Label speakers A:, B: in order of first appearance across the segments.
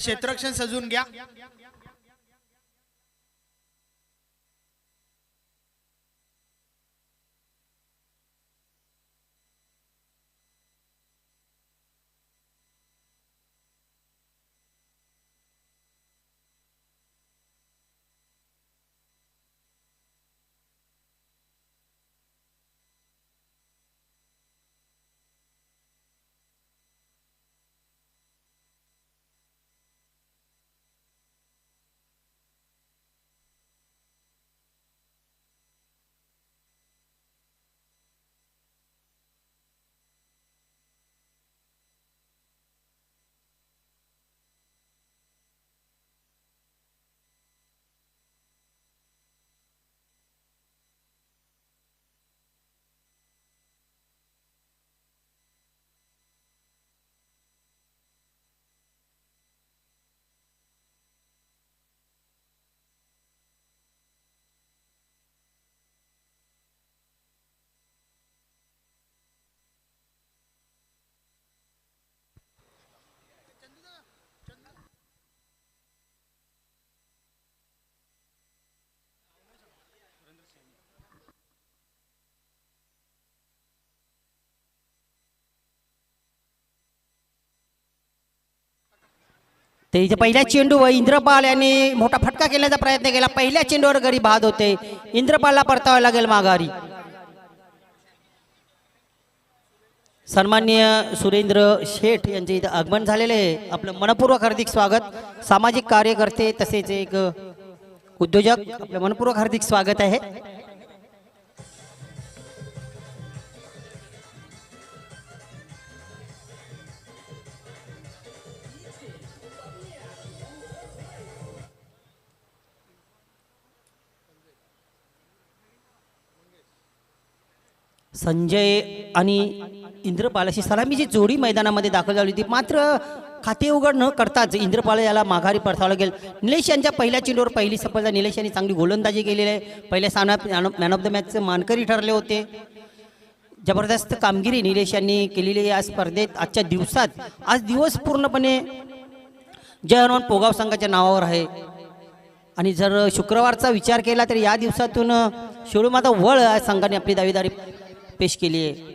A: क्षेत्ररक्षण सजून घ्या।
B: ते इथे पहिल्या चेंडूवर इंद्रपाल यांनी मोठा फटका केल्याचा प्रयत्न केला। पहिल्या चेंडूवर गडी बाद होते। इंद्रपालला परतावा लागेल माघारी। सन्माननीय सुरेंद्र शेठ यांचे इथे आगमन झालेले आहे। आपलं मनपूर्वक हार्दिक स्वागत। सामाजिक कार्यकर्ते तसेच एक उद्योजक, आपलं मनपूर्वक हार्दिक स्वागत आहे। संजय आणि इंद्रपालाशी सलामीची जोडी मैदानामध्ये दाखल झाली होती, मात्र खाते उघड न करताच इंद्रपाल याला माघारी परतावं लागेल। निलेश यांच्या पहिल्या चेंडूवर पहिली सफलता। निलेश यांनी चांगली गोलंदाजी केलेली आहे। पहिल्या सामन्यात मॅन ऑफ द मॅचचे मानकरी ठरले होते। जबरदस्त कामगिरी निलेश यांनी केलेली या स्पर्धेत। आजच्या दिवसात आज दिवस पूर्णपणे जय हनुमान पोगाव संघाच्या नावावर आहे। आणि जर शुक्रवारचा विचार केला तर या दिवसातून शिरोमाता वळ या संघाने आपली दावेदारी पेश केली आहे।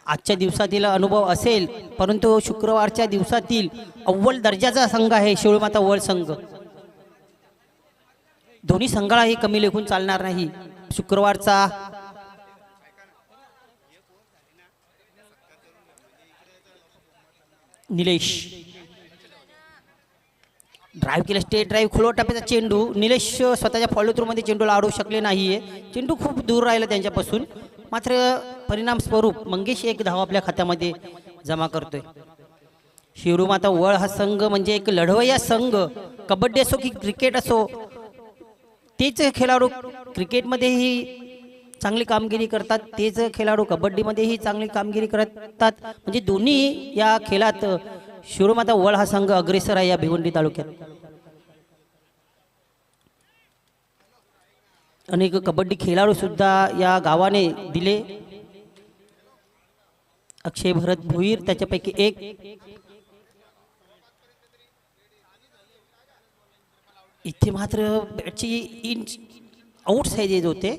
B: आजच्या दिवसातील अनुभव असेल, परंतु शुक्रवारच्या दिवसातील अव्वल दर्जाचा संघ आहे शिरोमाता वळ संघ। दोन्ही संघालाही कमी लेखून चालणार नाही। शुक्रवारचा निलेश ड्राईव्ह केला, स्टेट ड्राईव्ह, खुलो टप्प्याचा चेंडू। निलेश स्वतःच्या फॉलो थ्रू मध्ये चेंडूला अडवू शकले नाहीये। चेंडू खूप दूर राहिला त्यांच्यापासून, मात्र परिणाम स्वरूप मंगेश एक धाव आपल्या खात्यामध्ये जमा करतोय। शिरोमाता वळ हा संघ म्हणजे एक लढवय्या संघ। कबड्डी असो की क्रिकेट असो, तेच खेळाडू क्रिकेटमध्येही चांगली कामगिरी करतात, तेच खेळाडू कबड्डीमध्येही चांगली कामगिरी करतात। म्हणजे दोन्ही या खेळात शिरोमाता वळ हा संघ अग्रेसर आहे या भिवंडी तालुक्यात। अनेक कबड्डी खेळाडू सुद्धा या गावाने दिले। अक्षय भरत भोईर त्याच्यापैकी एक। इथे मात्र बॅटची इंच आउट साइड येत होते।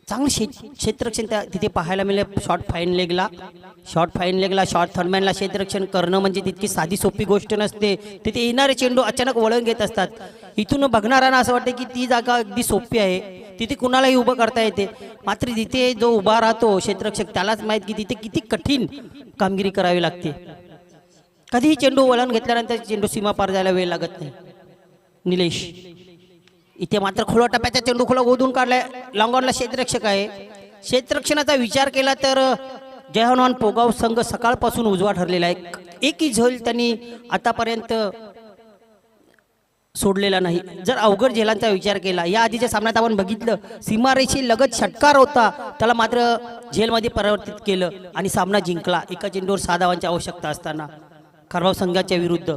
B: चांगलं क्षेत्ररक्षण तिथे पाहायला मिळेल। शॉर्ट फाईन लेगला शॉर्ट थर्डमॅनला क्षेत्ररक्षण करणं म्हणजे तितकी साधी सोपी गोष्ट नसते। तिथे येणारे चेंडू अचानक वळण घेत असतात। इथून बघणाऱ्यांना असं वाटतं की ती जागा अगदी सोपी आहे, तिथे कुणालाही उभं करता येते, मात्र तिथे जो उभा राहतो क्षेत्ररक्षक त्यालाच माहित की तिथे किती कठीण कामगिरी करावी लागते। कधीही चेंडू वळण घेतल्यानंतर चेंडू सीमा पार जायला वेळ लागत नाही। निलेश इथे मात्र खुला टप्प्याचा चेंडू खुला ओढून काढलाय। लॉंगॉनला क्षेत्ररक्षक आहे। क्षेत्ररक्षणाचा विचार केला तर जय हनुमान पोगाव संघ सकाळपासून उजवा ठरलेला आहे। एकही झेल त्यांनी आतापर्यंत सोडलेला नाही। जर अवघड झेलांचा विचार केला, या आधीच्या सामन्यात आपण बघितलं सीमारेषी लगत षटकार होता, त्याला मात्र झेलमध्ये परिवर्तित केलं आणि सामना जिंकला। एका चेंडूवर 6 धावांची आवश्यकता असताना खारबाव संघाच्या विरुद्ध।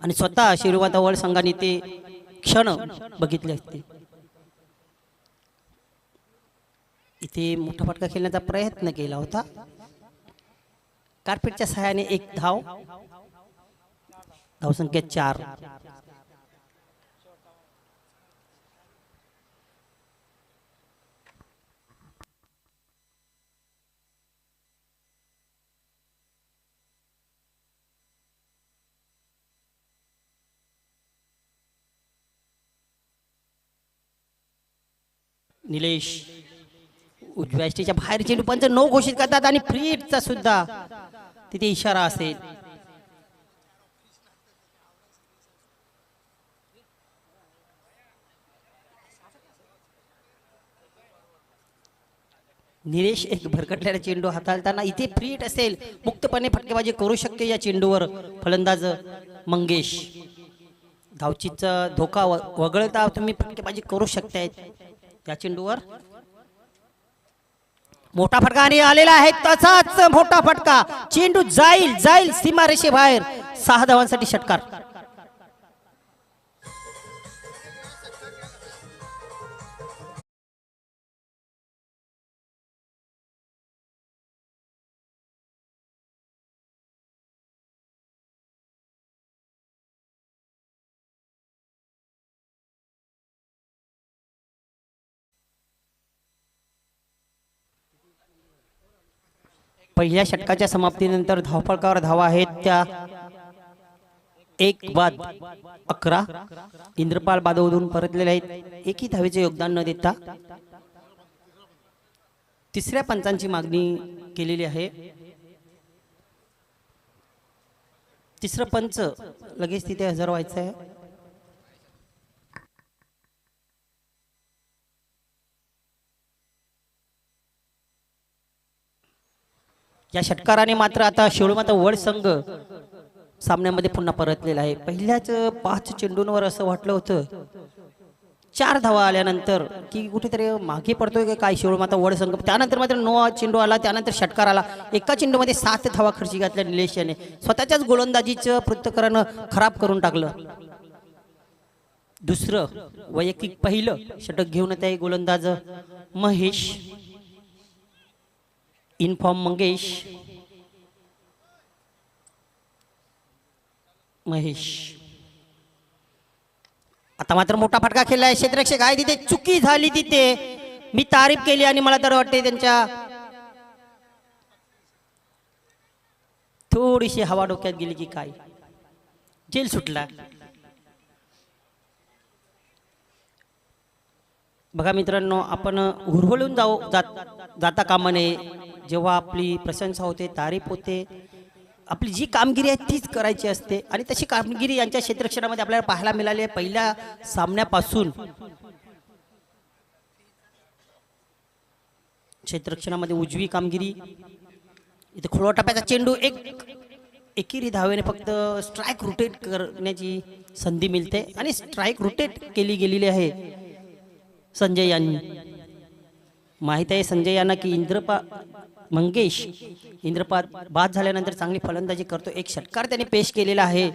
B: आणि स्वतः शिरोमाता वळ संघाने ते क्षण बघितले असते। इथे मोठा फटका खेळण्याचा प्रयत्न केला होता। कार्पेटच्या सहाय्याने एक धाव, धावसंख्या 4. निलेश उजव्या स्टेजच्या बाहेर चेंडू पंच 9 घोषित करतात आणि फ्री हिटचा सुद्धा तिथे इशारा असेल. निलेश एक भरकटलेला चेंडू हाताळताना इथे फ्री हिट असेल, मुक्तपणे फटकेबाजी करू शकते या चेंडूवर फलंदाज मंगेश. धावचीचा धोका वगळता तुम्ही फटकेबाजी करू शकताय या चेंडूवर. मोठा फटका आणि आलेला आहे, तसाच मोठा फटका, चेंडू जाईल जाईल सीमारेषेबाहेर. 6 धावांसाठी षटकार. पहिल्या षटकाच्या समाप्तीनंतर धावफलकावर धावा आहेत त्या 1 बाद 11. इंद्रपाल बादवधून परतलेले आहेत, एकही धावेचे योगदान न देता. तिसऱ्या पंचांची मागणी केलेली आहे. तिसरं पंच लगेच तिथे हजर व्हायचं आहे. या षटकाराने मात्र आता शेळूमाता वड संघ सामन्यामध्ये पुन्हा परतलेला आहे. पहिल्याच 5 चेंडूंवर असं वाटलं होतं 4 धावा आल्यानंतर की कुठेतरी मागे पडतोय की काय शेळूमाता वड संघ. त्यानंतर मात्र 9 चेंडू आला, त्यानंतर षटकार आला. एका चेंडूमध्ये 7 धावा खर्ची घातल्या निलेश याने. स्वतःच्याच गोलंदाजीचं पृथक्करण खराब करून टाकलं. दुसरं वैयक्तिक पहिलं षटक घेऊन येत आहे गोलंदाज महेश. इनफॉर्म मंगेश. महेश आता मात्र मोठा फटका खेळलाय. क्षेत्ररक्षक आहे तिथे, चुकी झाली तिथे. मी तारीफ केली आणि मला तर वाटते त्यांच्या थोडीशी हवा डोक्यात गेली की काय, जेल सुटला. बघा मित्रांनो, आपण हुरहुळून जाता कामा नये. जेव्हा आपली प्रशंसा होते, तारीफ होते, आपली जी कामगिरी आहे तीच करायची असते आणि तशी कामगिरी यांच्या क्षेत्ररक्षणामध्ये आपल्याला पाहायला मिळाली आहे. पहिल्या सामन्यापासून क्षेत्ररक्षणामध्ये उजवी कामगिरी. इथे खोलवा टप्प्याचा चेंडू एकेरी धावेने फक्त स्ट्राईक रोटेट करण्याची संधी मिळते आणि स्ट्राईक रोटेट केली गेलेली आहे संजय यांनी. माहित आहे संजय यांना की मंगेश इंद्रपाल बाद झाल्यानंतर चांगली फलंदाजी करतो. एक षटकार त्याने पेश केलेला आहे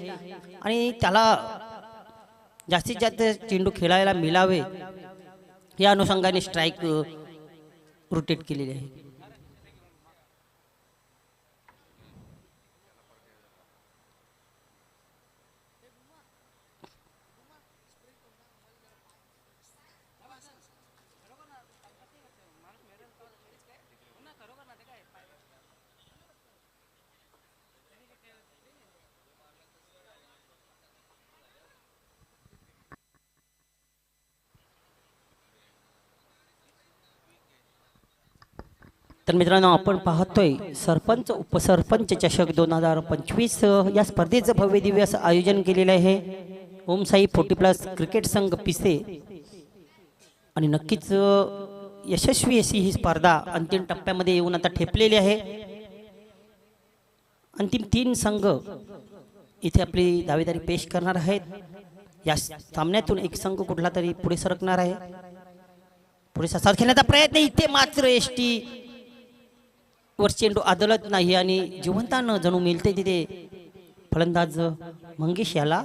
B: आणि त्याला जास्तीत जास्त चेंडू खेळायला मिळावे या अनुषंगाने स्ट्राईक रोटेट केलेली आहे. तर मित्रांनो, आपण पाहतोय सरपंच उपसरपंच चषक 2025 या स्पर्धेचं भव्य दिव्य असं आयोजन केलेलं आहे ओम साई 40+ क्रिकेट संघ पिसे. आणि नक्कीच यशस्वी अशी ही स्पर्धा अंतिम टप्प्यामध्ये येऊन आता ठेपलेली आहे. अंतिम 3 संघ इथे आपली दावेदारी पेश करणार आहेत. या सामन्यातून एक संघ कुठला तरी पुढे सरकणार आहे. पुढे साथ खेळण्याचा प्रयत्न. इथे मात्र एसटी वर चेंडू आदळत नाही आणि जिवंतानं जणू मिळते तिथे फलंदाज मंगेश याला.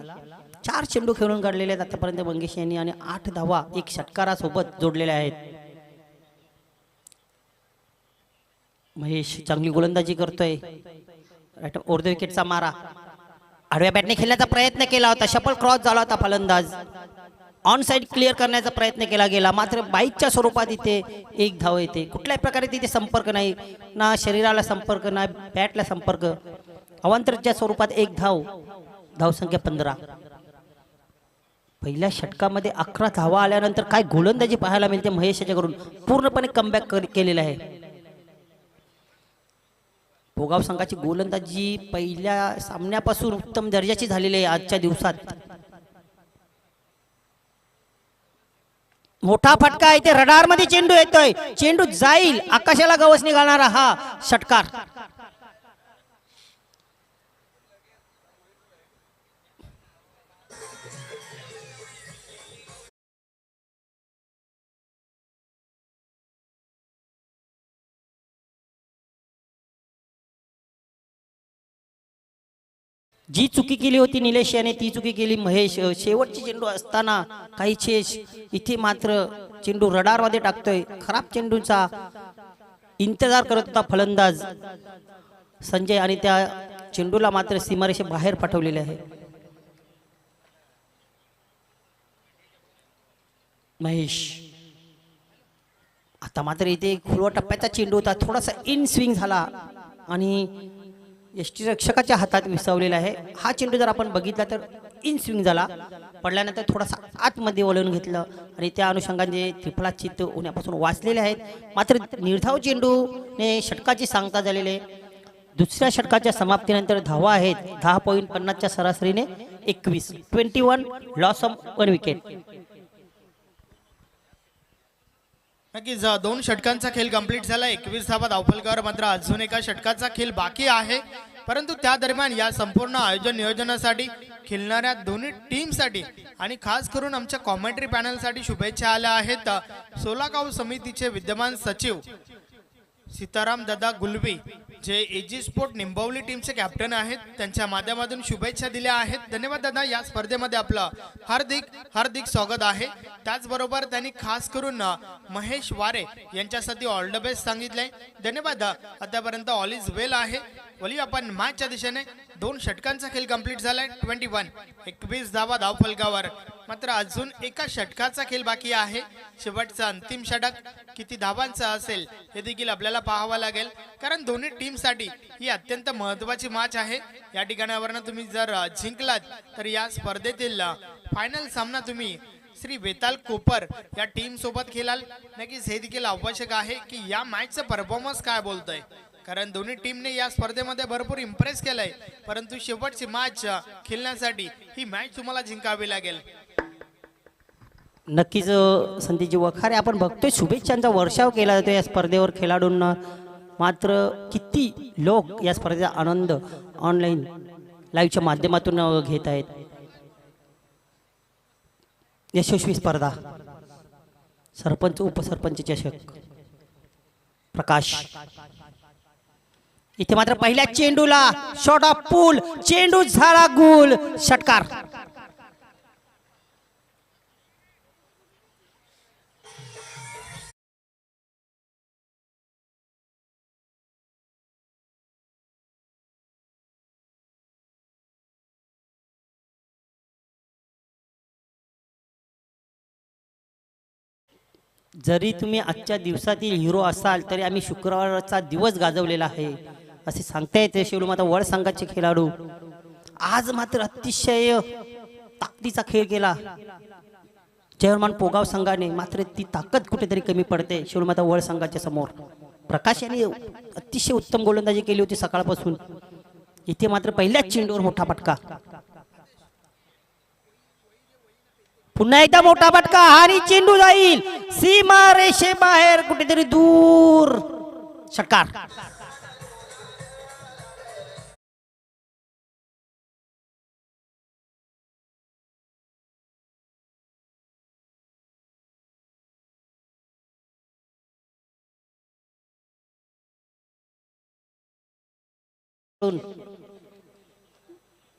B: 4 चेंडू खेळून काढलेले आहेत आतापर्यंत मंगेश यांनी आणि 8 धावा एक षटकारासोबत जोडलेल्या आहेत. महेश चांगली गोलंदाजी करतोय. अर्ध्या विकेटचा मारा, आडव्या बॅटने खेळण्याचा प्रयत्न केला होता, शपल क्रॉस झाला होता, फलंदाज ऑन साइड क्लिअर करण्याचा प्रयत्न केला गेला, मात्र बाईकच्या स्वरूपात इथे एक धाव येते. कुठल्याही प्रकारे तिथे संपर्क नाही, ना शरीराला संपर्क ना बॅटला संपर्क, अवांतरच्या स्वरूपात एक धाव, धावसंख्या 15. पहिल्या षटकामध्ये 11 धावा आल्यानंतर काय गोलंदाजी पाहायला मिळते महेश याच्याकडून, पूर्णपणे कमबॅक केलेला आहे. भोगाव संघाची गोलंदाजी पहिल्या सामन्यापासून उत्तम दर्जाची झालेली आहे. आजच्या दिवसात मोठा फटका इथे रडार मध्ये चेंडू येतोय, चेंडू जाईल, आकाशाला गवसणी घालणारा हा षटकार. जी चुकी केली होती निलेश याने ती चुकी केली महेश. शेवटची चेंडू असताना काही चेस इथे मात्र चेंडू रडार मध्ये टाकतोय. खराब चेंडूचा इंतजार करत होता फलंदाज संजय आणि त्या चेंडूला मात्र सीमारेषे बाहेर पाठवलेले आहे. महेश आता मात्र इथे खुलवा टप्प्याचा चेंडू होता, थोडासा इन स्विंग झाला आणि यष्टीरक्षकाच्या हातात विसावलेला आहे. हा चेंडू जर आपण बघितला तर इन स्विंग झाला, पडल्यानंतर थोडासा आतमध्ये वळून घेतलं आणि त्या अनुषंगाने त्रिफळा चित्त होण्यापासून वाचलेले आहेत. मात्र निर्धाव चेंडूने षटकाची सांगता झालेले. दुसऱ्या षटकाच्या समाप्तीनंतर धावा आहेत 10.50च्या सरासरीने 21 लॉस ऑफ 1 विकेट.
A: नक्कीच 2 षटकांचा खेळ कंप्लीट झाला. 21 धावा धावफलकावर. मात्र अजून एका षटकाचा खेळ बाकी आहे, परंतु त्या दरम्यान या संपूर्ण आयोजन नियोजनासाठी खेळणाऱ्या दोन्ही टीमसाठी आणि खास करून आमच्या कॉमेंट्री पॅनलसाठी शुभेच्छा आल्या आहेत. सोलागाव समितीचे विद्यमान सचिव सीताराम दादा गुलवी, जे एजी स्पोर्ट निंबवली टीमचे कॅप्टन आहेत, त्यांच्या माध्यमातून शुभेच्छा दिल्या आहेत. धन्यवाद दादा. या स्पर्धेमध्ये आपलं हार्दिक स्वागत आहे. त्याचबरोबर त्यांनी खास करून महेश वारे यांच्यासाठी ऑल द बेस्ट सांगितलंय. धन्यवाद. आतापर्यंत ऑल इज वेल आहे. वली आपण मॅचच्या दिशेने 2 षटकांचा खेळ कंप्लीट झालाय. 21 धावा धावफलकावर. मात्र अजून एका षटकाचा खेळ बाकी आहे. शेवटचा अंतिम षटक किती धावांचा असेल हे देखील आपल्याला पाहावं लागेल, कारण दोन्ही टीमसाठी ही अत्यंत महत्त्वाची मॅच आहे. या ठिकाणावरनं तुम्ही जर जिंकलात तर या स्पर्धेतील फायनल सामना तुम्ही श्री वेताल कोपर या टीम सोबत खेळाल. नक्कीच हे देखील आवश्यक आहे की या मॅचचा परफॉर्मन्स काय बोलतोय, कारण दोन्ही टीमने या स्पर्धेमध्ये भरपूर इम्प्रेस केलंय, परंतु शेवटची मॅच खेळण्यासाठी ही मॅच तुम्हाला जिंकावी लागेल.
B: नक्कीच संदीपजी वखारे, आपण बघतोय शुभेच्छांचा वर्षाव केला जातो या स्पर्धेवर खेळाडूंना. मात्र किती लोक या स्पर्धेचा आनंद ऑनलाईन लाईव्हच्या माध्यमातून घेत आहेत. यशस्वी स्पर्धा, सरपंच उपसरपंच चषक. प्रकाश इथे मात्र पहिल्या चेंडूला शॉट ऑफ पूल, चेंडू झाला गोल, षटकार. जरी तुम्ही आजच्या दिवसातील हिरो असाल तरी आम्ही शुक्रवारचा दिवस गाजवलेला आहे असे सांगता येते. शिवलमाता वड संघाचे खेळाडू आज मात्र अतिशय ताकदीचा खेळ केला. जयमान पोगाव संघाने मात्र ती ताकद कुठेतरी कमी पडते शिवलमाता वड संघाच्या समोर. प्रकाश यांनी अतिशय उत्तम गोलंदाजी केली होती सकाळपासून. इथे मात्र पहिल्याच चेंडूवर मोठा फटका, पुन्हा एकदा मोठा फटका आणि चेंडू जाईल सीमा रेषे बाहेर कुठेतरी दूर, षटकार.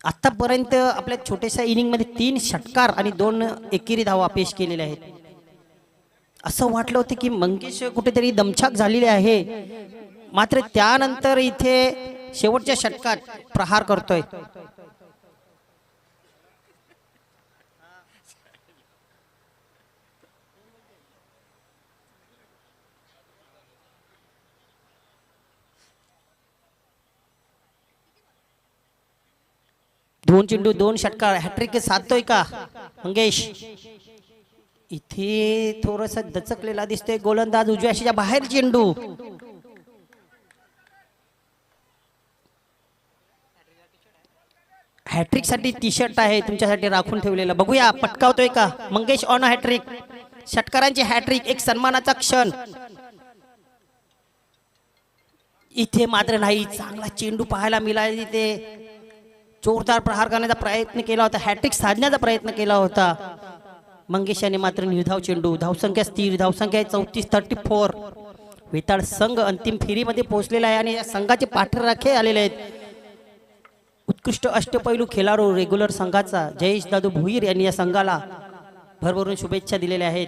B: आतापर्यंत आपल्या छोट्याशा इनिंग मध्ये 3 षटकार आणि 2 एकेरी धावा पेश केलेल्या आहेत. असं वाटलं होतं की मंगेश कुठेतरी दमछाक झालेली आहे, मात्र त्यानंतर इथे शेवटच्या षटकात प्रहार करतोय. दोन चेंडू दोन षटकार हॅट्रिक साधतोय का मंगेश. इथे थोडस दचकलेला दिसतोय गोलंदाज. उजव्या अशीच्या बाहेर चेंडू. हॅट्रिक साठी टी शर्ट आहे तुमच्यासाठी राखून ठेवलेला. बघूया पटकावतोय का मंगेश ऑन हॅट्रिक. षटकारांची हॅट्रिक एक सन्मानाचा क्षण. इथे मात्र नाही. चांगला चेंडू पाहायला मिळाला. तिथे जोरदार प्रहार करण्याचा प्रयत्न केला होता. हॅट्रिक साधण्याचा प्रयत्न केला होता मंगेश याने मात्र निर्धाव चेंडू. धावसंख्या स्थिर. धावसंख्या 34. वेताळ संघ अंतिम फेरीमध्ये पोहोचलेला आहे आणि या संघाचे पाठराखे आलेले आहेत. उत्कृष्ट अष्टपैलू खेळाडू रेग्युलर संघाचा जयेश दादू भोईर यांनी या संघाला भरभरून शुभेच्छा दिलेल्या आहेत.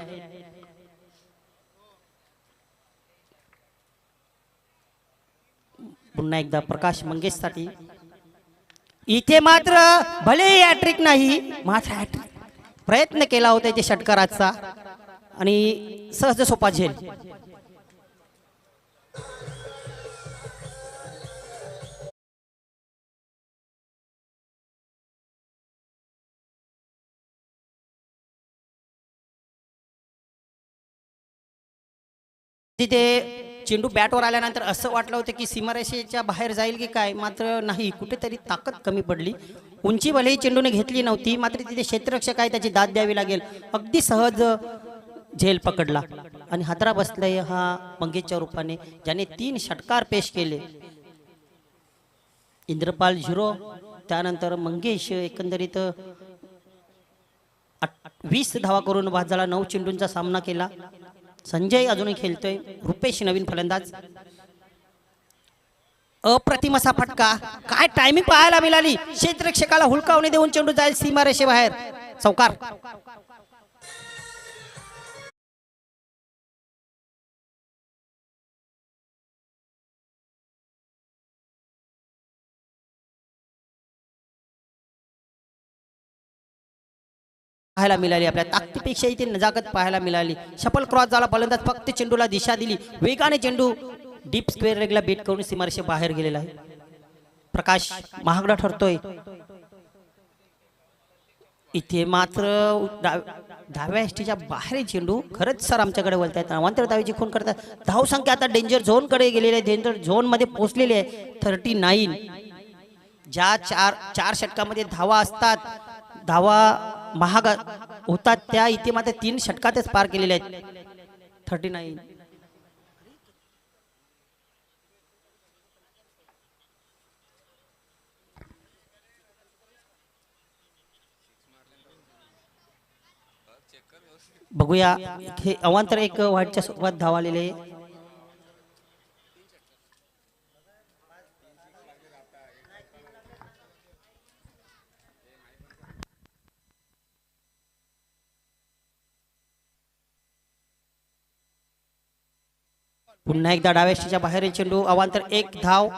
B: पुन्हा एकदा प्रकाश मंगेश साठी. इथे मात्र भले हॅट्रिक नाही मात्र हॅट्रिक प्रयत्न केला होता इथे षटकाराचा आणि सहज सोपा झेल. तिथे चेंडू बॅटवर आल्यानंतर असं वाटलं होतं की सीमारेषेच्या बाहेर जाईल की काय, मात्र नाही. कुठेतरी ताकद कमी पडली. उंची भलेही चेंडूने घेतली नव्हती मात्र तिथे क्षेत्ररक्षक आहे त्याची दाद द्यावी लागेल. अगदी सहज झेल पकडला आणि हादरा बसलाय हा मंगेशच्या रूपाने ज्याने 3 षटकार पेश केले. इंद्रपाल 0. त्यानंतर मंगेश एकंदरीत 20 धावा करून बाद झाला. 9 चेंडूंचा सामना केला. संजय अजूनही खेळतोय. रुपेश नवीन फलंदाज. अप्रतिम असा फटका. काय टायमिंग पाहायला मिळाली. क्षेत्ररक्षकाला हुलकावणी देऊन चेंडू जाईल सीमारेषेबाहेर. चौकार. पाहायला मिळाली. आपल्या ताकदीपेक्षा इथे नजाकत पाहायला मिळाली. शफल क्रॉस झाला. फलंदाज फक्त चेंडूला दिशा दिली. वेगाने चेंडू डीप स्क्वेअर लेगला बेट करून सीमारेषे बाहेर गेलेला आहे. प्रकाश महागडा ठरतोय. इथे मात्र डाव्या एसटीच्या बाहेर चेंडू. खरंच सर आमच्याकडे बोलतायत. अवांतर धावेची खून करतात. धावसंख्या आता डेंजर झोन कडे गेलेली आहे. डेंजर झोन मध्ये पोहोचलेली आहे. 39. ज्या चार षटकामध्ये धावा असतात, धावा महाग होतात, त्या इथे मात्र 3 षटकातच पार केलेले आहेत. 39. बघूया हे अवांतर एक वाईटच्या सोबत धावा आलेले. पुन्हा एकदा डाव्याशीच्या बाहेरील चेंडू. अवांतर 1 धाव.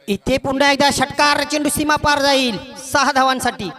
B: इथे पुन्हा एकदा षटकार. चेंडू सीमा पार जाईल 6 धावांसाठी.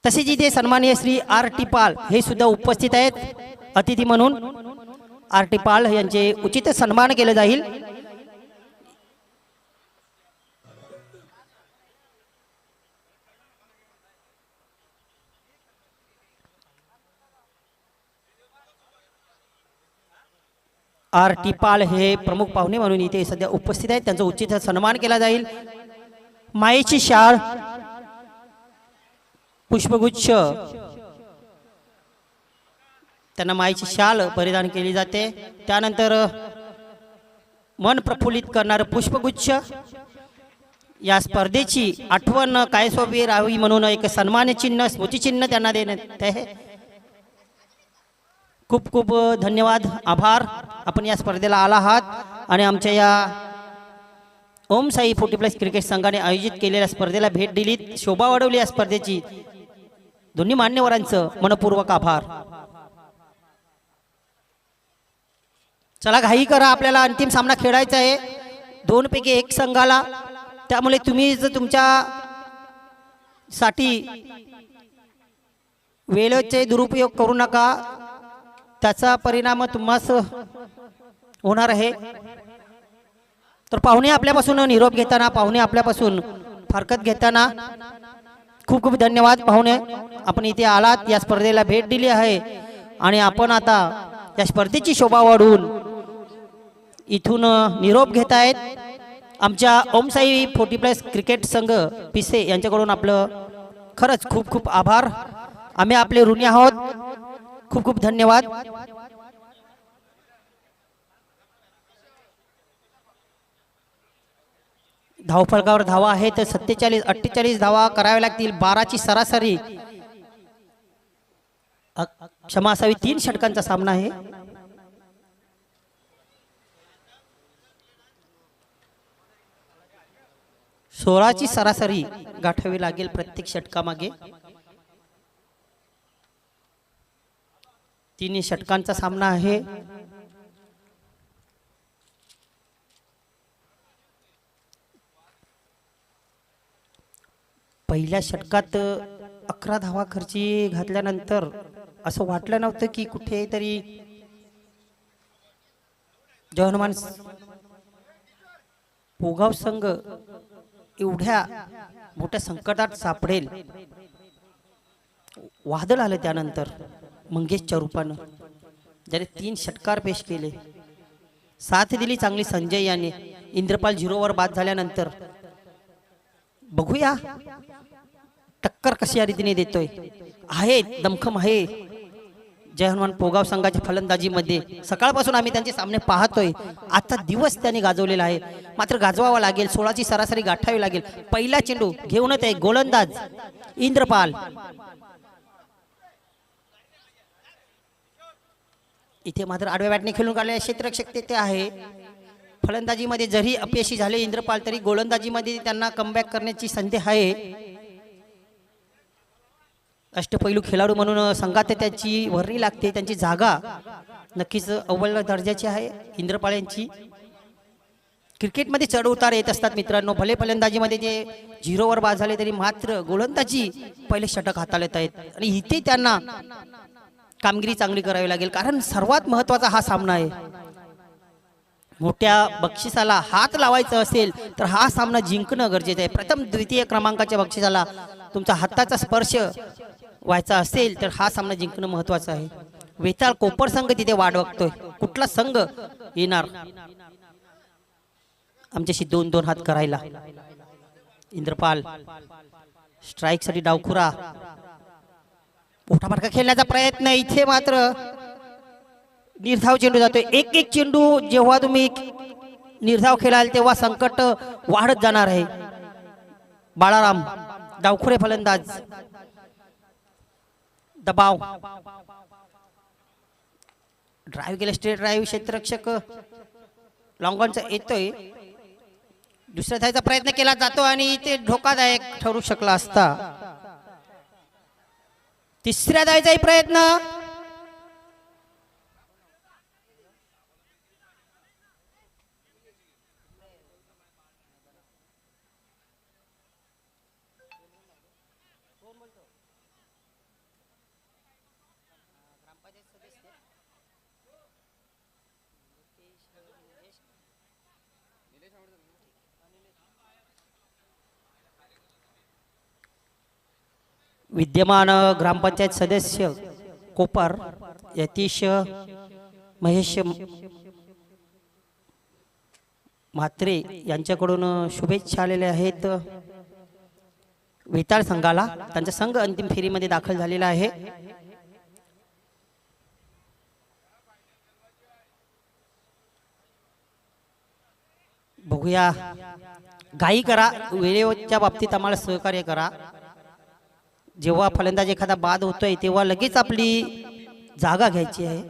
B: तसेच इथे सन्माननीय श्री आर टी पाल हे सुद्धा उपस्थित आहेत अतिथी म्हणून. आर टी पाल यांचे उचित सन्मान केले जाईल. आर टी पाल हे प्रमुख पाहुणे म्हणून इथे सध्या उपस्थित आहेत. त्यांचा उचित सन्मान केला जाईल. मायेची शाळ पुष्पगुच्छ त्यांना मायेची शाल परिधान केली जाते. त्यानंतर मन प्रफुल्लित करणारं पुष्पगुच्छ. या स्पर्धेची आठवण कायस्वरूपी राहावी म्हणून एक सन्मान चिन्ह स्मृतिचिन्ह त्यांना देण्यात आहे. खूप खूप धन्यवाद, आभार. आपण या स्पर्धेला आला आहात आणि आमच्या या ओम साई 40+ क्रिकेट संघाने आयोजित केलेल्या स्पर्धेला भेट दिलीत, शोभा वाढवली या स्पर्धेची. दोन्ही मान्यवरांचं मनपूर्वक आभार. चला घाई करा, आपल्याला अंतिम सामना खेळायचा आहे 2 पैकी 1 संघाला. त्यामुळे तुम्ही जर तुमच्या साठी वेळेचे दुरुपयोग करू नका, त्याचा परिणाम तुम्हास होणार आहे. तर पाहुणे आपल्यापासून निरोप घेताना, पाहुणे आपल्यापासून फारकत घेताना खूप खूप धन्यवाद. पाहुणे आपण इथे आलात, या स्पर्धेला भेट दिली आहे आणि आपण आता या स्पर्धेची शोभा वाढवून इथून निरोप घेत आहेत. आमच्या ओम साई 40+ क्रिकेट संघ पिसे यांच्याकडून आपलं खरंच खूप खूप आभार. आम्ही आपले ऋणी आहोत. खूप खूप धन्यवाद. धावफलकावर धावा आहेत 47-48 धावा कराव्या लागतील. 12ची सरासरी क्षमा असावी. 3 षटकांचा सामना आहे. सोळाची सरासरी गाठावी लागेल प्रत्येक षटकामागे. 3 षटकांचा सामना आहे. पहिल्या षटकात 11 धावा खर्ची घातल्यानंतर असं वाटलं नव्हतं की कुठेतरी जवाहरमान पोगाव संघ एवढ्या मोठ्या संकटात सापडेल. वादळ आलं त्यानंतर मंगेशच्या रूपानं, ज्याने 3 षटकार पेश केले. साथ दिली चांगली संजय याने. इंद्रपाल 0वर बाद झाल्यानंतर बघूया टक्कर कशी या रीतीने देतोय. आहे दमखम आहे जय हनुमान पोगाव संघाच्या फलंदाजीमध्ये. सकाळपासून आम्ही त्यांचे सामने पाहतोय. आता दिवस त्यांनी गाजवलेला आहे, मात्र गाजवावा लागेल. 16ची सरासरी गाठावी लागेल. पहिला चेंडू घेऊनच आहे गोलंदाज इंद्रपाल. इथे मात्र आडव्या बॅटने खेळून काढले क्षेत्ररक्षक ते आहे. फलंदाजीमध्ये जरी अपयशी झाले इंद्रपाल, तरी गोलंदाजीमध्ये त्यांना कमबॅक करण्याची संधी आहे. अष्टपैलू खेळाडू म्हणून संघात त्याची भरणी लागते. त्यांची जागा नक्कीच अव्वल दर्जाची आहे इंद्रपाल यांची. क्रिकेटमध्ये चढ उतार येत असतात मित्रांनो. भले फलंदाजीमध्ये जे 0वर बाद झाले तरी मात्र गोलंदाजी पहिले षटक हाताळत आहेत आणि इथे त्यांना कामगिरी चांगली करावी लागेल, कारण सर्वात महत्त्वाचा हा सामना आहे. मोठ्या बक्षिसाला हात लावायचं असेल तर हा सामना जिंकणं गरजेचं आहे. प्रथम द्वितीय क्रमांकाच्या बक्षिसाला तुमचा हाताचा स्पर्श व्हायचा असेल तर हा सामना जिंकणं महत्त्वाचं आहे. वेताळ कोपर संघ तिथे वाट बघतोय, कुठला संघ येणार आमच्याशी 2-2 हात करायला. इंद्रपाल स्ट्राईक साठी डावखुरा. मोठा फटका खेळण्याचा प्रयत्न. इथे मात्र निर्धाव चेंडू जातोय. एक चेंडू जेव्हा तुम्ही निर्धाव खेळाल तेव्हा संकट वाढत जाणार आहे. बाळाराम डावखुरे फलंदाज. दबाव ड्राईव्ह केलं, स्ट्रेट ड्राईव्ह. क्षेत्ररक्षक लॉंगॉनचा येतोय. दुसऱ्या धायचा प्रयत्न केला जातो आणि ते धोकादायक ठरू शकला असता. तिसऱ्या धायचाही प्रयत्न. विद्यमान ग्रामपंचायत सदस्य कोपर यतीश महेश म्हात्रे यांच्याकडून शुभेच्छा आलेल्या आहेत वेताळ संघाला. त्यांचा संघ अंतिम फेरीमध्ये दाखल झालेला आहे. बघूया, घाई करा, वेळेच्या बाबतीत आम्हाला सहकार्य करा. जेव्हा फलंदाज एखादा बाद होतोय तेव्हा लगेच आपली जागा घ्यायची आहे.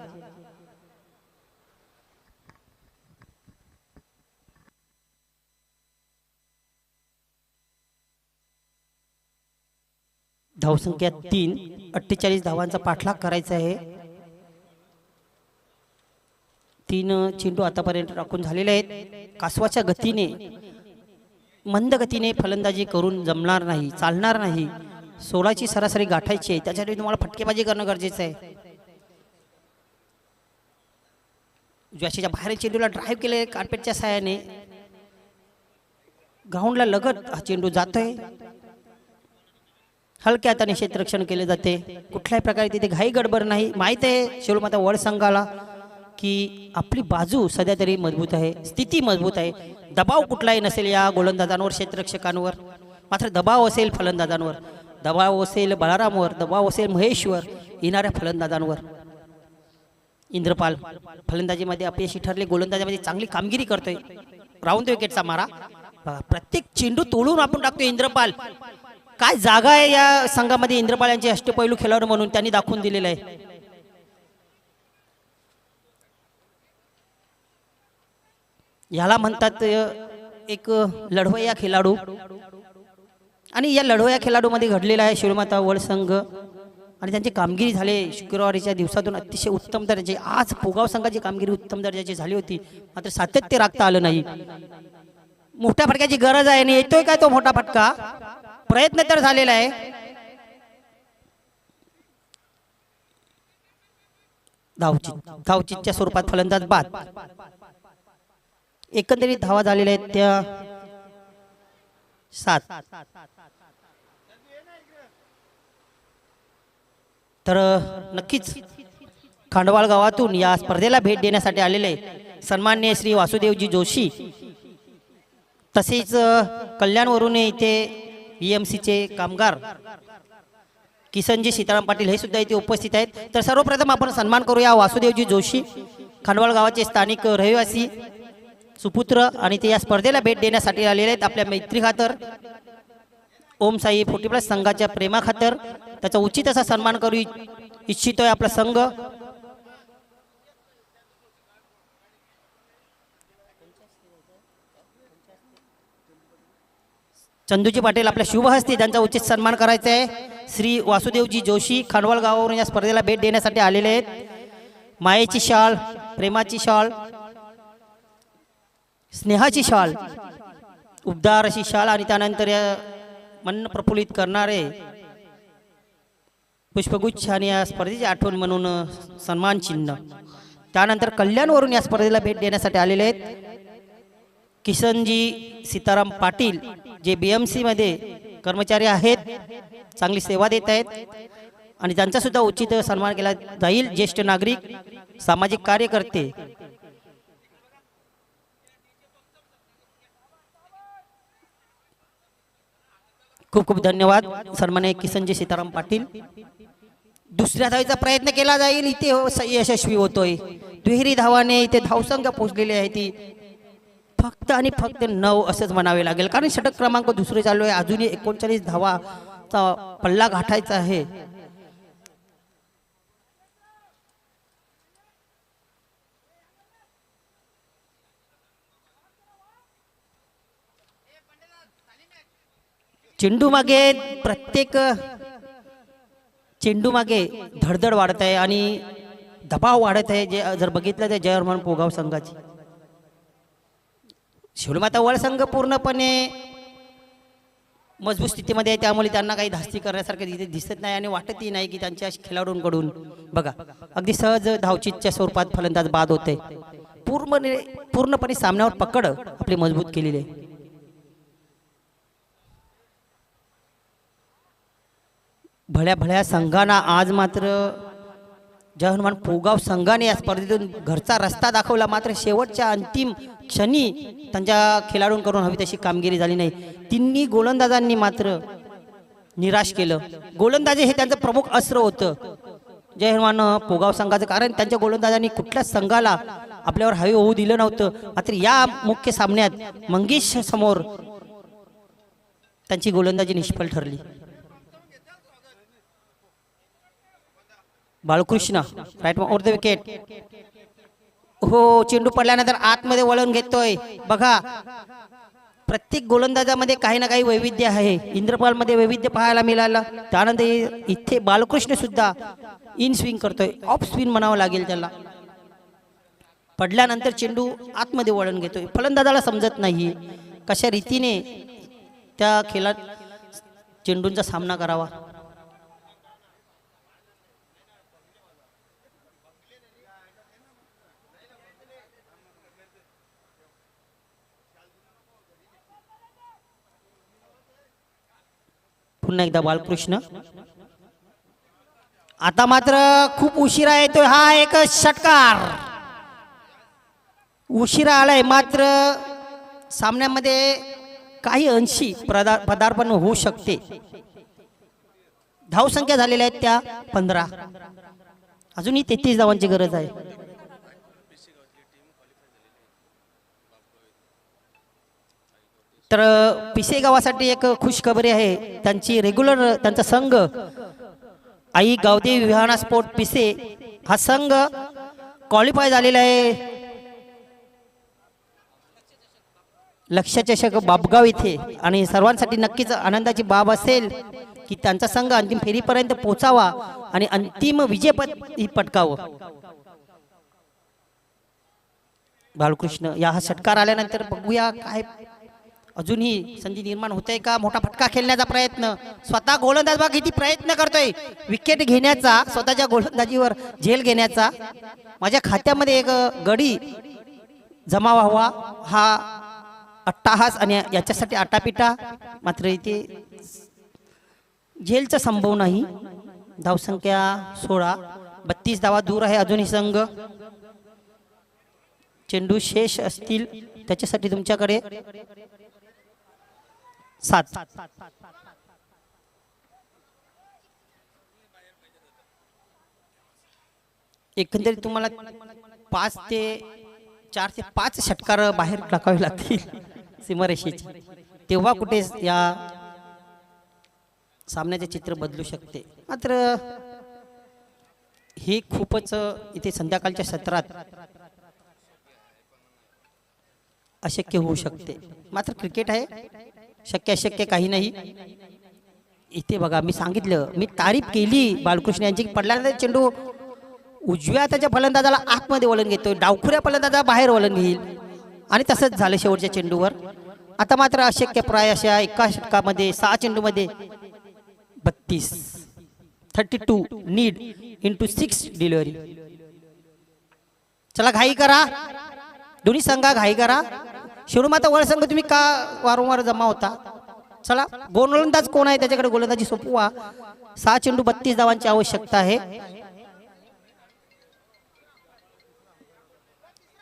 B: धावसंख्या 3, 48 धावांचा पाठलाग करायचा आहे. 3 चेंडू आतापर्यंत राखून झालेले आहेत. कासवाच्या गतीने मंद गतीने फलंदाजी करून जमणार नाही, चालणार नाही. 16ची सरासरी गाठायची आहे, त्यासाठी तुम्हाला फटकेबाजी करणं गरजेचं आहे. ज्याशीच्या बाहेर चेंडूला ड्राईव्ह केले कार्पेटच्या साहाय्याने ग्राउंडला लगत हा चेंडू जातोय. हलक्या हाताने क्षेत्ररक्षण केले जाते. कुठल्याही प्रकारे तिथे घाई गडबड नाही. माहीत आहे शिरोमाता वड संघाला की आपली बाजू सध्या तरी मजबूत आहे, स्थिती मजबूत आहे. दबाव कुठलाही नसेल या गोलंदाजांवर, क्षेत्ररक्षकांवर. मात्र दबाव असेल फलंदाजांवर, दबाव असेल बळारामवर, दबाव असेल महेशवर, येणाऱ्या फलंदाजांवर. इंद्रपाल फलंदाजीमध्ये अपयशी ठरले, गोलंदाजीमध्ये चांगली कामगिरी करतोय. राऊंड विकेटचा मारा, प्रत्येक चेंडू तोडून आपण टाकतोय. इंद्रपाल, काय जागा आहे या संघामध्ये इंद्रपाल यांचे अष्टपैलू खेळाडू म्हणून त्यांनी दाखवून दिलेलं आहे. याला म्हणतात एक लढवय्या खेळाडू. आणि या लढवय्या खेळाडूमध्ये घडलेला आहे शिरोमाता वड संघ आणि त्यांची कामगिरी झाले शुक्रवारीच्या दिवसातून अतिशय उत्तम दर्जाची. आज पोगाव संघाची कामगिरी उत्तम दर्जाची झाली होती, मात्र सातत्य राखता आलं नाही. मोठ्या फटक्याची गरज आहे आणि येतोय काय तो मोठा फटका? प्रयत्न तर झालेला आहे. धावचीतच्या स्वरूपात फलंदाज बाद. एकंदरीत धावा झालेल्या आहेत त्या 7. तर नक्कीच खांडवाळ गावातून या स्पर्धेला भेट देण्यासाठी आलेले सन्माननीय श्री वासुदेवजी जोशी, तसेच कल्याणवरून इथे BMCचे कामगार किसनजी सीताराम पाटील हे सुद्धा इथे उपस्थित आहेत. तर सर्वप्रथम आपण सन्मान करूया वासुदेवजी जोशी, खांडवाळ गावाचे स्थानिक रहिवासी सुपुत्र, आणि ते या स्पर्धेला भेट देण्यासाठी आलेले आहेत. आपल्या मैत्री खातर, ओम साई 40+ संघाच्या प्रेमा खातर त्याचा उचित असा सन्मान करू इच्छितोय आपला संघ. चंदूजी पाटील आपल्या शुभ हस्ते त्यांचा उचित सन्मान करायचा आहे. श्री वासुदेवजी जोशी खांडवाळ गावावरून या स्पर्धेला भेट देण्यासाठी आलेले आहेत. मायेची शाल, प्रेमाची शाल, स्नेहाची शाल, उबदार अशी शाल आणि त्यानंतर या मन प्रफुल्लित करणारे पुष्पगुच्छ आणि या स्पर्धेची आठवण म्हणून सन्मान चिन्ह. त्यानंतर कल्याणवरून या स्पर्धेला भेट देण्यासाठी आलेले आहेत किसनजी सीताराम पाटील, जे BMC मध्ये कर्मचारी आहेत, चांगली सेवा देत आहेत आणि त्यांचा सुद्धा उचित सन्मान केला जाईल. ज्येष्ठ नागरिक, सामाजिक कार्यकर्ते. खूप खूप धन्यवाद सन्माननीय किसनजी सीताराम पाटील. दुसऱ्या धावेचा प्रयत्न केला जाईल, इथे यशस्वी होतोय. दुहेरी धावाने इथे धावसंख्या पोहोचलेली आहे ती फक्त आणि फक्त 9 असंच म्हणावे लागेल, कारण षटक क्रमांक दुसरे चालू आहे. अजूनही 39 धावाचा पल्ला गाठायचा आहे. चेंडू मागे, प्रत्येक चेंडू मागे धडधड वाढत आहे आणि दबाव वाढत आहे. जे जर बघितलं तर जयवर्मन पोगाव संघाची, शिवमाता वड संघ पूर्णपणे मजबूत स्थितीमध्ये आहे, त्यामुळे त्यांना काही धास्ती करण्यासारखं तिथे दिसत नाही आणि वाटतही नाही की त्यांच्या खेळाडूंकडून बघा अगदी सहज धावचीतच्या स्वरूपात फलंदाज बाद होते. पूर्णपणे सामन्यावर पकड आपली मजबूत केलेली आहे. भल्या भल्या संघांना आज मात्र जय हनुमान पोगाव संघाने या स्पर्धेतून घरचा रस्ता दाखवला. मात्र शेवटच्या अंतिम क्षणी त्यांच्या खेळाडूंकडून हवी तशी कामगिरी झाली नाही. तिन्ही गोलंदाजांनी मात्र निराश केलं. गोलंदाजी हे त्यांचं प्रमुख अस्त्र होतं जय हनुमान पोगाव संघाचं, कारण त्यांच्या गोलंदाजांनी कुठल्याच संघाला आपल्यावर हवे होऊ दिलं नव्हतं. मात्र या मुख्य सामन्यात मंगेश समोर त्यांची गोलंदाजी निष्फळ ठरली. Balkrishna right over the wicket. हो, चेंडू पडल्यानंतर आतमध्ये वळण घेतोय. बघा, प्रत्येक गोलंदाजामध्ये काही ना काही वैविध्य आहे. इंद्रपाल मध्ये वैविध्य पाहायला मिळालं. त्यानंतर इथे बालकृष्ण सुद्धा इन स्विंग करतोय, ऑफ स्विंग म्हणावं लागेल त्याला. पडल्यानंतर चेंडू आतमध्ये वळण घेतोय. फलंदाजाला समजत नाही कशा रीतीने त्या खेळात चेंडूंचा सामना करावा. पुन्हा एकदा बालकृष्ण. आता मात्र खूप उशिरा येतोय हा एक षटकार. उशिरा आलाय, मात्र सामन्यामध्ये काही अंशी पदार्पण होऊ शकते. धावसंख्या झालेल्या आहेत त्या 15. अजूनही 33 धावांची गरज आहे. तर पिसे गावासाठी एक खुशखबरी आहे. त्यांचा संघ आई गावदेवी विहाना स्पोर्ट पिसे हा संघ क्वालिफाय झालेला आहे लक्ष्य चषक बाबगाव इथे. आणि सर्वांसाठी नक्कीच आनंदाची बाब असेल की त्यांचा संघ अंतिम फेरीपर्यंत पोहोचावा आणि अंतिम विजेपद पटकावं. बालकृष्ण या हा षटकार आल्यानंतर बघूया काय अजूनही संधी निर्माण होते का. मोठा फटका खेळण्याचा प्रयत्न, स्वतः गोलंदाज बघा किती प्रयत्न करतोय विकेट घेण्याचा, स्वतःच्या गोलंदाजीवर झेल घेण्याचा. माझ्या खात्यामध्ये एक गडी जमा व्हावा हा अट्टाहास आणि याच्यासाठी आटापिटा. मात्र इथे झेलचा संभव नाही. धावसंख्या 16, 32 धावा दूर आहे अजूनही संघ. चेंडू शेष असतील त्याच्यासाठी तुमच्याकडे 7. एकंदरीत तुम्हाला 4 ते 5 षटकार बाहेर टाकावे लागतील सीमारेषेची, तेव्हा कुठे या सामन्याचे चित्र बदलू शकते. मात्र हे खूपच इथे संध्याकाळच्या सत्रात अशक्य होऊ शकते. मात्र क्रिकेट आहे, शक्य अशक्य काही नाही. इथे बघा, मी सांगितलं, मी तारीफ केली बालकृष्ण यांची. पडल्यानंतर चेंडू उजव्या त्याच्या फलंदाजाला आतमध्ये वळण घेतोय, डावखुऱ्या फलंदाजा बाहेर वळण घेईल आणि तसंच झालं शेवटच्या चेंडूवर. आता मात्र अशक्य प्राय अशा एका षटकामध्ये 6 चेंडूमध्ये 32 नीड इंटू 6 डिलिव्हरी. चला घाई करा, दोन्ही संघा घाई करा. शिरोमाता वळ संघ तुम्ही का वारंवार जमा होता. चला, गोलंदाज कोण आहे त्याच्याकडे गोलंदाजी सोपवा. 6 चेंडू 32 धावांची आवश्यकता आहे.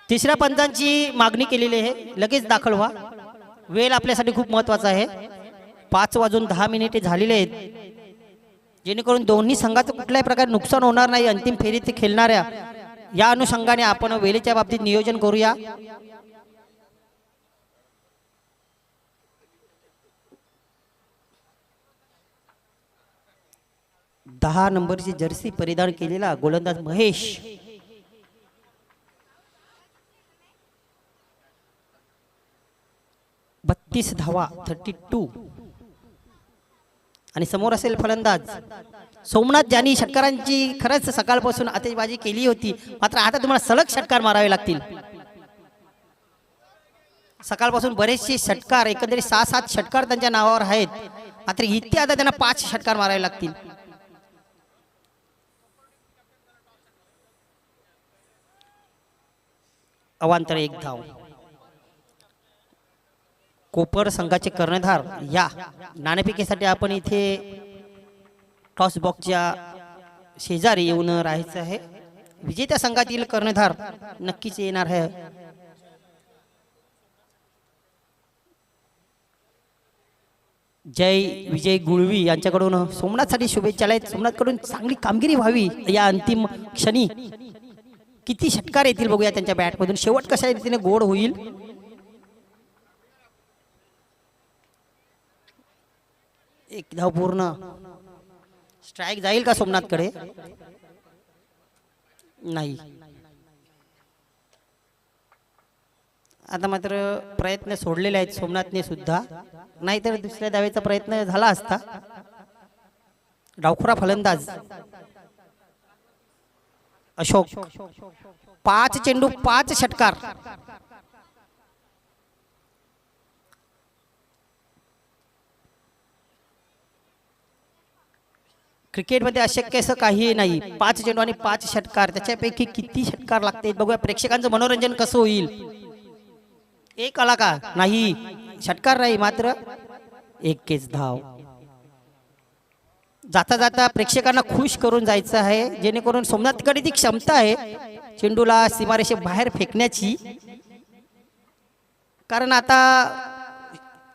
B: तिसऱ्या पंचांची मागणी केलेली आहे, लगेच दाखल व्हा. वेळ आपल्यासाठी खूप महत्वाचा आहे. 5:10 झालेले आहेत, जेणेकरून दोन्ही संघाचं कुठल्याही प्रकारे नुकसान होणार नाही. अंतिम फेरीत खेळणाऱ्या या अनुषंगाने आपण वेळेच्या बाबतीत नियोजन करूया. दहा नंबरची जर्सी परिधान केलेला गोलंदाज महेश. बत्तीस धावा 32. आणि समोर असेल फलंदाज सोमनाथ, ज्यांनी षटकारांची खरंच सकाळपासून आतिषबाजी केली होती. मात्र आता तुम्हाला सलग षटकार मारावे लागतील. सकाळपासून बरेचसे षटकार, एकंदरीत 6-7 षटकार त्यांच्या नावावर आहेत. मात्र इथे आता त्यांना 5 षटकार मारावे लागतील. अवांतर 1 धाव. कोपर संघाचे कर्णधार या नाणेफेकीसाठी आपण इथे टॉस बॉक्सच्या शेजारी येऊन राहायचं आहे. विजेत्या संघातील कर्णधार नक्कीच येणार आहे. जय विजय गुळवी यांच्याकडून सोमनाथसाठी शुभेच्छा आहेत. सोमनाथकडून चांगली कामगिरी व्हावी या अंतिम क्षणी. किती षटकार येतील बघूया त्यांच्या बॅटमधून. शेवट कशा रीतीने गोड होईल. एक धाव पूर्ण. स्ट्राईक जाईल का सोमनाथकडे? नाही. आता मात्र प्रयत्न सोडलेले आहेत सोमनाथने सुद्धा, नाहीतर दुसऱ्या धावेचा प्रयत्न झाला असता. डावखुरा फलंदाज अशोक. 5 चेंडू 5 षटकार. क्रिकेटमध्ये अशक्य असं काही नाही. 5 चेंडू आणि 5 षटकार, त्याच्यापैकी किती षटकार लागतील बघूया. प्रेक्षकांचं मनोरंजन कसं होईल. एक आला का? नाही, षटकार नाही, मात्र 1 धाव. जाता जाता प्रेक्षकांना खुश करून जायचं आहे, जेणेकरून सोमनाथकडे ती क्षमता आहे चेंडूला सीमारेषे बाहेर फेकण्याची. कारण आता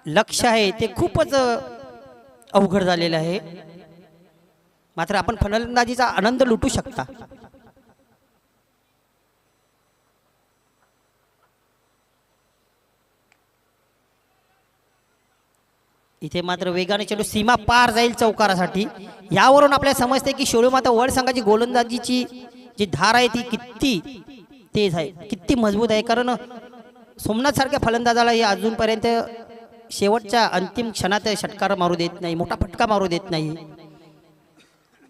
B: लक्ष आहे ते खूपच अवघड झालेलं आहे. मात्र आपण फलंदाजीचा आनंद लुटू शकता. इथे मात्र वेगाने चेंडू सीमा पार जाईल चौकारासाठी. यावरून आपल्याला समजते की शोळूमाता वर्ल्ड संघाची गोलंदाजीची जी धार आहे ती किती तेज आहे, किती मजबूत आहे. कारण सोमनाथ सारख्या फलंदाजाला हे अजूनपर्यंत शेवटच्या अंतिम क्षणात षटकार मारू देत नाही, मोठा फटका मारू देत नाही.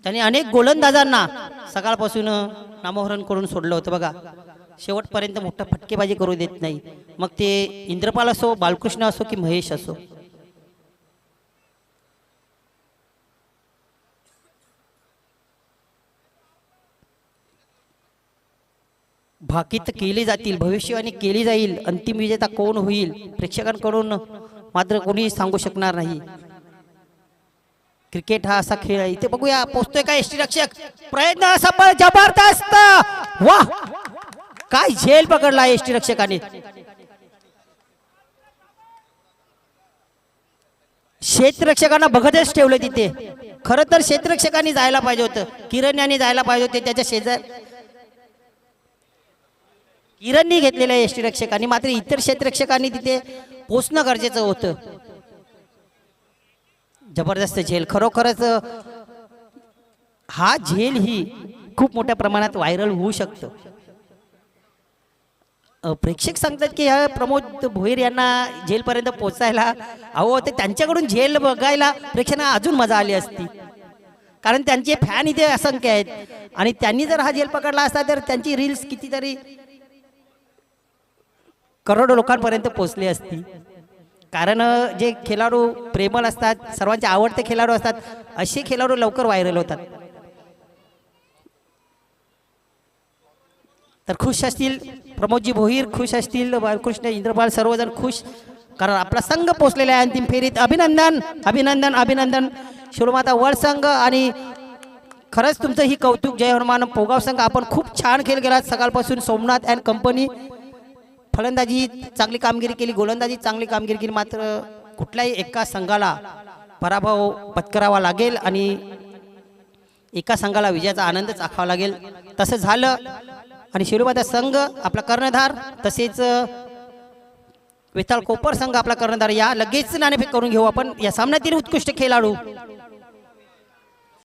B: त्यांनी अनेक गोलंदाजांना सकाळपासून नामोहरण करून सोडलं होतं बघा. शेवटपर्यंत मोठा फटकेबाजी करू देत नाही, मग ते इंद्रपाल असो, बालकृष्ण असो की महेश असो. भाकीत केली जातील, भविष्यवाणी केली जाईल. अंतिम विजेता कोण होईल प्रेक्षकांकडून मात्र कोणी सांगू शकणार नाही. क्रिकेट हा असा खेळ आहे. इथे बघूया पोहोचतोय का यष्टीरक्षक. प्रयत्न सफळ, जबरदस्त. वाह, काय झेल पकडला यष्टीरक्षकाने. क्षेत्ररक्षकांना बघतच ठेवलं तिथे. खरं तर क्षेत्ररक्षकांनी जायला पाहिजे होतं, किरण यांनी जायला पाहिजे होते त्याच्या शेजार. किरणनी घेतलेल्या यष्टीरक्षकांनी, मात्र इतर क्षेत्ररक्षकांनी तिथे पोचणं गरजेचं होतं. जबरदस्त झेल. खरोखरच हा झेल ही खूप मोठ्या प्रमाणात व्हायरल होऊ शकतं. प्रेक्षक सांगतात की ह्या प्रमोद भोईर यांना झेलपर्यंत पोचायला अहो, ते त्यांच्याकडून झेल बघायला प्रेक्षकांना अजून मजा आली असती. कारण त्यांचे फॅन इथे असंख्य आहेत आणि त्यांनी जर हा झेल पकडला असता तर त्यांची रील्स कितीतरी करोडो लोकांपर्यंत पोहोचली असती. कारण जे खेळाडू प्रेमळ असतात, सर्वांचे आवडते खेळाडू असतात, असे खेळाडू लवकर व्हायरल होतात. तर खुश असतील प्रमोदजी भोईर, खुश असतील बालकृष्ण, इंद्रपाल, सर्वजण खुश. कारण आपला संघ पोहोचलेला आहे अंतिम फेरीत. अभिनंदन अभिनंदन अभिनंदन शोळूमाता वर्ल्ड संघ. आणि खरंच तुमचं ही कौतुक. जय हनुमान पोगाव संघ, आपण खूप छान खेळ केला सकाळपासून. सोमनाथ अँड कंपनी फलंदाजी चांगली कामगिरी केली, गोलंदाजी चांगली कामगिरी केली. मात्र कुठल्याही एका संघाला पराभव पत्करावा लागेल आणि एका संघाला विजयाचा आनंद चाखावा लागेल. तसं झालं आणि शोळूमाता संघ आपला कर्णधार, तसेच वेताळ कोपर संघ आपला कर्णधार. या लगेच नाणेफेक करून घेऊ आपण. या सामन्यातील उत्कृष्ट खेळाडू